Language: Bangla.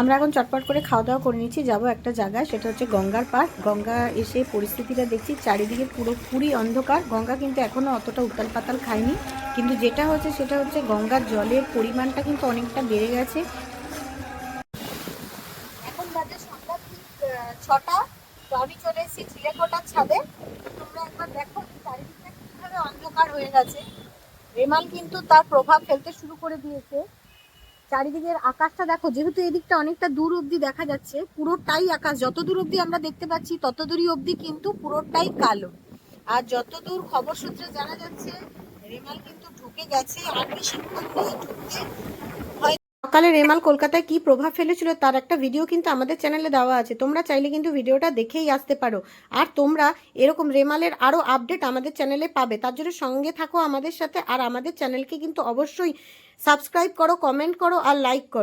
আমরা এখন চটপট করে খাওয়া দাওয়া করে নিচ্ছি, যাবো একটা জায়গায়, সেটা হচ্ছে গঙ্গার পাড়। গঙ্গা এসে পরিস্থিতিটা দেখছি চারিদিকে পুরোপুরি অন্ধকার। গঙ্গা কিন্তু এখনও অতটা উতাল পাতাল খায়নি, কিন্তু যেটা হচ্ছে সেটা হচ্ছে গঙ্গার জলের পরিমাণটা কিন্তু অনেকটা বেড়ে গেছে। এখন বাজে সন্ধ্যা ঠিক 6টা। তো আমি চলে এসেছি চিলেকোঠার ছাদে। তোমরা একবার দেখো চারিদিকটা কিভাবে অন্ধকার হয়ে গেছে। রেমাল কিন্তু তার প্রভাব ফেলতে শুরু করে দিয়েছে। চারিদিকের আকাশটা দেখো, যেহেতু এদিকটা অনেকটা দূর অবধি দেখা যাচ্ছে, পুরোটাই আকাশ, যত দূর অবধি আমরা দেখতে পাচ্ছি তত দূরই অবধি কিন্তু পুরোটাই কালো। আর যতদূর খবর সূত্রে জানা যাচ্ছে রেমাল কিন্তু ঢুকে গেছে, আর বেশিক্ষণ নেই ঢুকতে। সকালে রেমাল কলকাতায় কি প্রভাব ফেলেছিল তার একটা ভিডিও কিন্তু আমাদের চ্যানেলে দেওয়া আছে, তোমরা চাইলে কিন্তু ভিডিওটা দেখেই আসতে পারো। আর তোমরা এরকম রেমালের আরও আপডেট আমাদের চ্যানেলে পাবে, তার জন্য সঙ্গে থাকো আমাদের সাথে। আর আমাদের চ্যানেলকে কিন্তু অবশ্যই সাবস্ক্রাইব করো, কমেন্ট করো আর লাইক করো।